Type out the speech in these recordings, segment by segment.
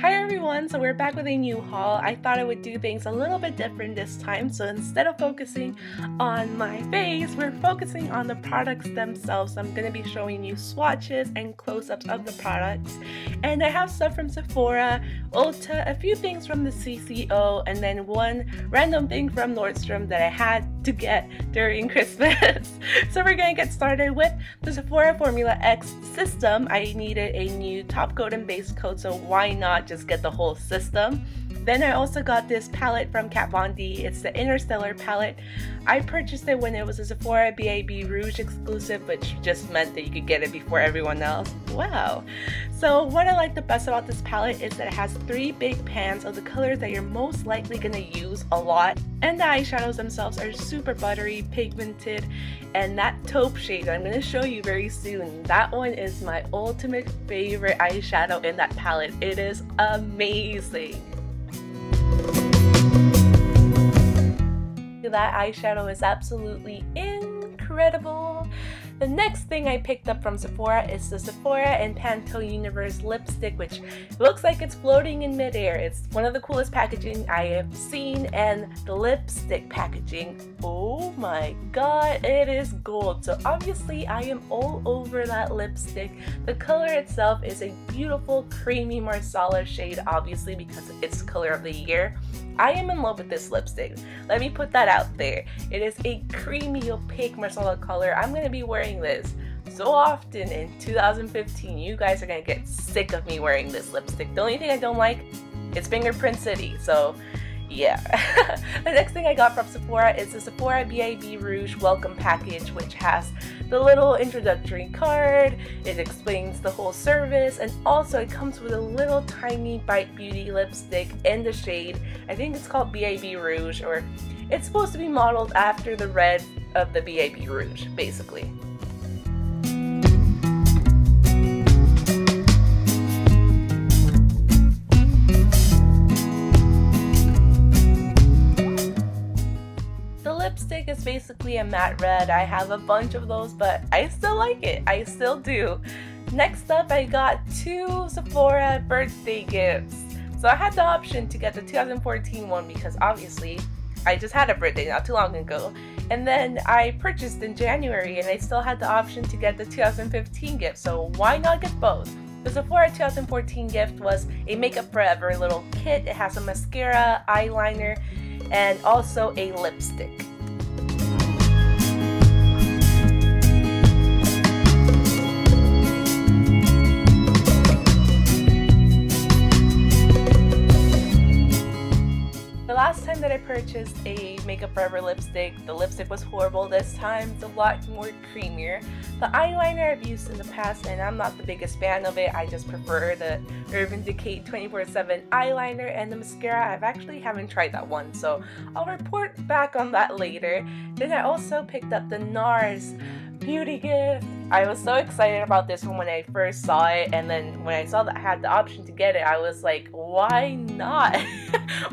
Hi everyone, so we're back with a new haul. I thought I would do things a little bit different this time, so instead of focusing on my face, we're focusing on the products themselves. I'm going to be showing you swatches and close-ups of the products, and I have stuff from Sephora, Ulta, a few things from the CCO, and then one random thing from Nordstrom that I had to get during Christmas. So we're going to get started with the Sephora Formula X system. I needed a new top coat and base coat, so why not just get the whole system. Then I also got this palette from Kat Von D. It's the Interstellar palette. I purchased it when it was a Sephora BAB Rouge exclusive, which just meant that you could get it before everyone else. Wow! So what I like the best about this palette is that it has 3 big pans of the colors that you're most likely going to use a lot. And the eyeshadows themselves are super buttery, pigmented, and that taupe shade that I'm going to show you very soon, that one is my ultimate favorite eyeshadow in that palette. It is amazing! That eyeshadow is absolutely incredible. The next thing I picked up from Sephora is the Sephora and Pantone Universe lipstick, which looks like it's floating in midair. It's one of the coolest packaging I have seen, and the lipstick packaging, oh my god, it is gold. So obviously I am all over that lipstick. The color itself is a beautiful creamy marsala shade, obviously because it's color of the year. I am in love with this lipstick. Let me put that out there. It is a creamy opaque marsala color. I'm going to be wearing this so often in 2015. You guys are going to get sick of me wearing this lipstick. The only thing I don't like is Fingerprint City. So yeah. The next thing I got from Sephora is the Sephora BAB Rouge welcome package, which has the little introductory card. It explains the whole service, and also it comes with a little tiny Bite Beauty lipstick in the shade, I think it's called BAB Rouge, or it's supposed to be modeled after the red of the BAB Rouge, basically. Lipstick is basically a matte red. I have a bunch of those, but I still like it. I still do. Next up, I got 2 Sephora birthday gifts. So I had the option to get the 2014 one because obviously I just had a birthday not too long ago. And then I purchased in January and I still had the option to get the 2015 gift. So why not get both? The Sephora 2014 gift was a Makeup Forever little kit. It has a mascara, eyeliner, and also a lipstick. The last time that I purchased a Makeup Forever lipstick, the lipstick was horrible. This time it's a lot more creamier. The eyeliner I've used in the past, and I'm not the biggest fan of it. I just prefer the Urban Decay 24/7 eyeliner, and the mascara I actually haven't tried that one, so I'll report back on that later. Then I also picked up the NARS beauty gift. I was so excited about this one when I first saw it, and then when I saw that I had the option to get it, I was like, why not?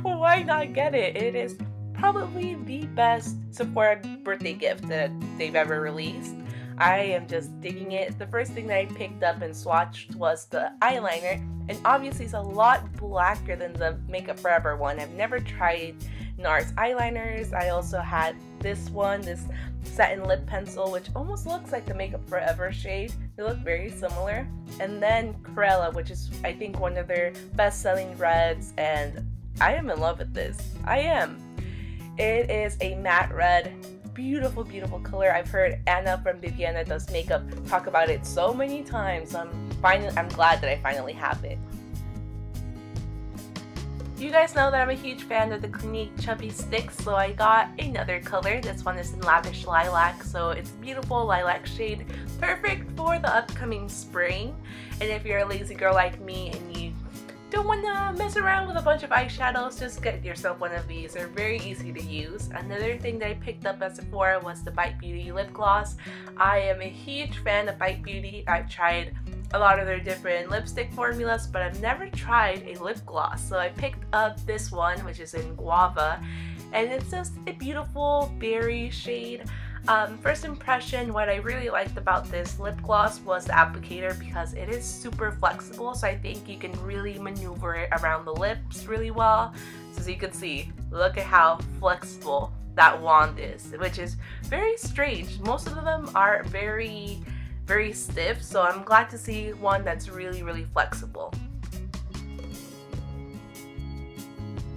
Why not get it? It is probably the best Sephora birthday gift that they've ever released. I am just digging it. The first thing that I picked up and swatched was the eyeliner, and obviously it's a lot blacker than the Makeup Forever one. I've never tried NARS eyeliners. I also had this one, this satin lip pencil, which almost looks like the Makeup Forever shade. They look very similar. And then Cruella, which is I think one of their best-selling reds, and I am in love with this. I am. It is a matte red. Beautiful, beautiful color. I've heard Anna from Viviana Does Makeup talk about it so many times. I'm glad that I finally have it. You guys know that I'm a huge fan of the Clinique Chubby Sticks, so I got another color. This one is in Lavish Lilac, so it's a beautiful lilac shade, perfect for the upcoming spring. And if you're a lazy girl like me and you don't want to mess around with a bunch of eyeshadows, just get yourself one of these. They're very easy to use. Another thing that I picked up at Sephora was the Bite Beauty lip gloss. I am a huge fan of Bite Beauty. I've tried a lot of their different lipstick formulas, but I've never tried a lip gloss. So I picked up this one, which is in Guava, and it's just a beautiful berry shade. First impression, what I really liked about this lip gloss was the applicator because it is super flexible, so I think you can really maneuver it around the lips really well. So as you can see, look at how flexible that wand is, which is very strange. Most of them are very stiff, so I'm glad to see one that's really flexible.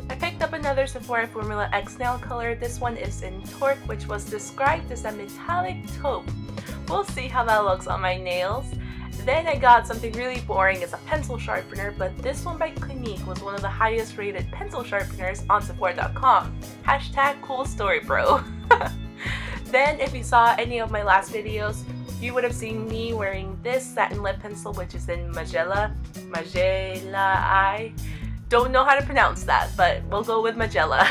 I picked up another Sephora Formula X nail color. This one is in Torque, which was described as a metallic taupe. We'll see how that looks on my nails. Then I got something really boring. It's a pencil sharpener, but this one by Clinique was one of the highest rated pencil sharpeners on Sephora.com. Hashtag cool story, bro. Then if you saw any of my last videos, you would have seen me wearing this satin lip pencil, which is in Magella. I don't know how to pronounce that, but we'll go with Magella.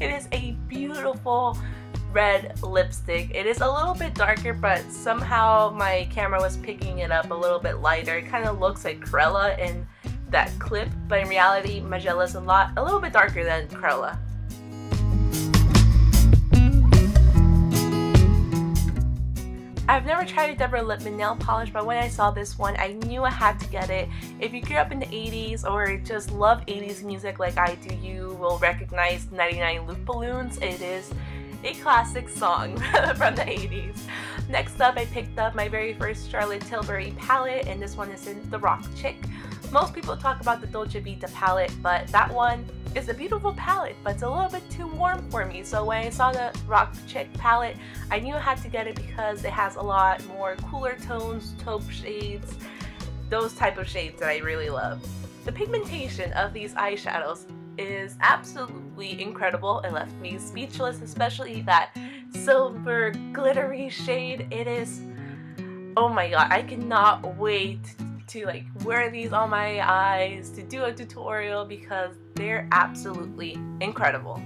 It is a beautiful red lipstick. It is a little bit darker, but somehow my camera was picking it up a little bit lighter. It kind of looks like Cruella in that clip, but in reality, Magella is a little bit darker than Cruella. I've never tried a Deborah Lippmann nail polish, but when I saw this one, I knew I had to get it. If you grew up in the 80s or just love 80s music like I do, you will recognize 99 Loop Balloons. It is a classic song from the 80s. Next up, I picked up my very first Charlotte Tilbury palette, and this one is in the Rock Chick. Most people talk about the Dolce Vita palette, but that one is a beautiful palette, but it's a little bit too warm for me. So when I saw the Rock Chick palette, I knew I had to get it because it has a lot more cooler tones, taupe shades, those type of shades that I really love. The pigmentation of these eyeshadows is absolutely incredible. It left me speechless, especially that silver glittery shade. It is, oh my god, I cannot wait to like wear these on my eyes, to do a tutorial, because they're absolutely incredible.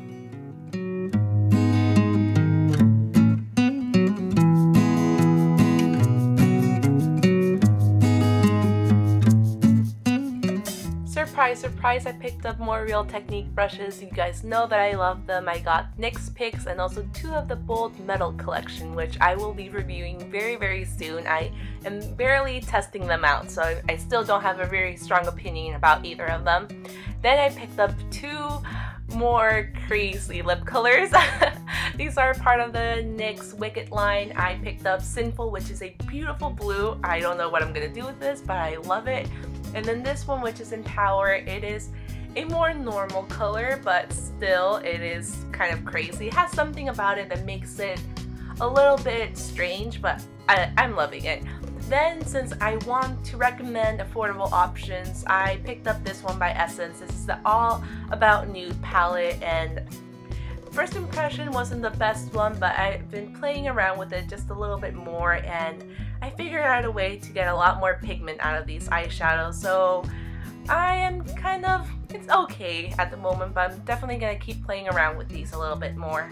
Surprise, surprise, I picked up more Real Technique brushes. You guys know that I love them. I got NYX picks and also 2 of the Bold Metal collection, which I will be reviewing very soon. I am barely testing them out, so I still don't have a very strong opinion about either of them. Then I picked up 2 more crazy lip colors. These are part of the NYX Wicked line. I picked up Sinful, which is a beautiful blue. I don't know what I'm gonna do with this, but I love it. And then this one, which is in Power, it is a more normal color, but still it is kind of crazy. It has something about it that makes it a little bit strange, but I'm loving it. Then, since I want to recommend affordable options, I picked up this one by Essence. This is the All About Nude palette, and first impression wasn't the best one, but I've been playing around with it just a little bit more, and I figured out a way to get a lot more pigment out of these eyeshadows. So I am kind of, it's okay at the moment, but I'm definitely going to keep playing around with these a little bit more.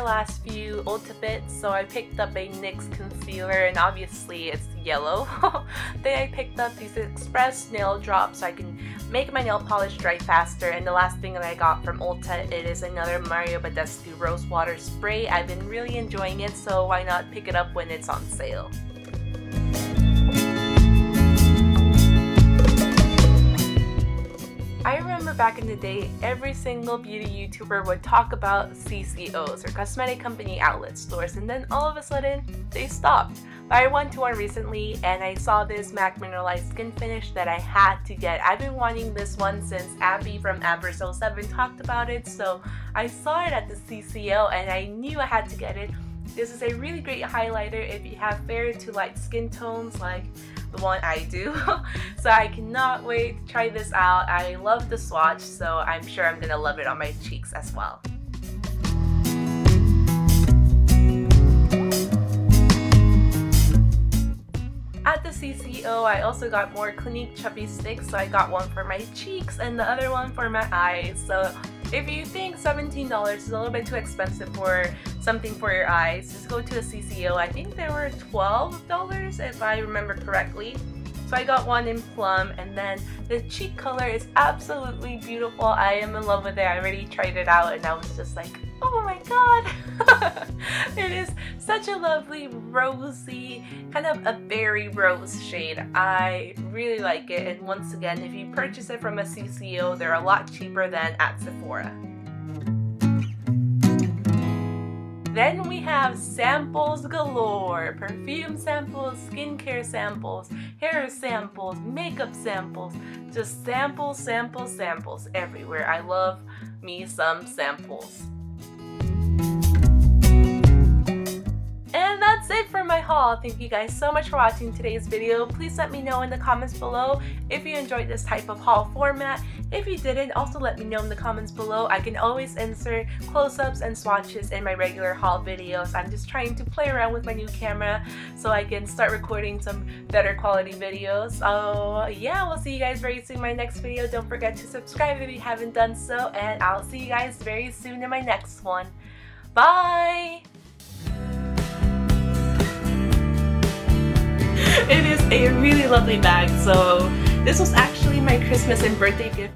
Last few Ulta bits. So I picked up a NYX concealer, and obviously it's yellow. Then I picked up these Express nail drops so I can make my nail polish dry faster. And the last thing that I got from Ulta, it is another Mario Badescu Rose Water Spray. I've been really enjoying it, so why not pick it up when it's on sale. I remember back in the day, every single beauty YouTuber would talk about CCOs, or cosmetic company outlet stores, and then all of a sudden, they stopped. But I went to one recently and I saw this MAC Mineralized Skin Finish that I had to get. I've been wanting this one since Abby from Abers07 talked about it, so I saw it at the CCO and I knew I had to get it. This is a really great highlighter if you have fair to light skin tones like the one I do. So I cannot wait to try this out. I love the swatch, so I'm sure I'm gonna love it on my cheeks as well. At the CCO, I also got more Clinique chubby sticks, so I got one for my cheeks and the other one for my eyes. So if you think $17 is a little bit too expensive for something for your eyes, just go to a CCO. I think they were $12 if I remember correctly. So I got one in plum, and then the cheek color is absolutely beautiful. I am in love with it. I already tried it out and I was just like, oh my god. It is such a lovely rosy, kind of a berry rose shade. I really like it, and once again, if you purchase it from a CCO, they're a lot cheaper than at Sephora. Then we have samples galore. Perfume samples, skincare samples, hair samples, makeup samples. Just samples, samples, samples everywhere. I love me some samples. And that's it for my haul. Thank you guys so much for watching today's video. Please let me know in the comments below if you enjoyed this type of haul format. If you didn't, also let me know in the comments below. I can always insert close-ups and swatches in my regular haul videos. I'm just trying to play around with my new camera so I can start recording some better quality videos. So yeah, we'll see you guys very soon in my next video. Don't forget to subscribe if you haven't done so, and I'll see you guys very soon in my next one. Bye! It is a really lovely bag, so this was actually my Christmas and birthday gift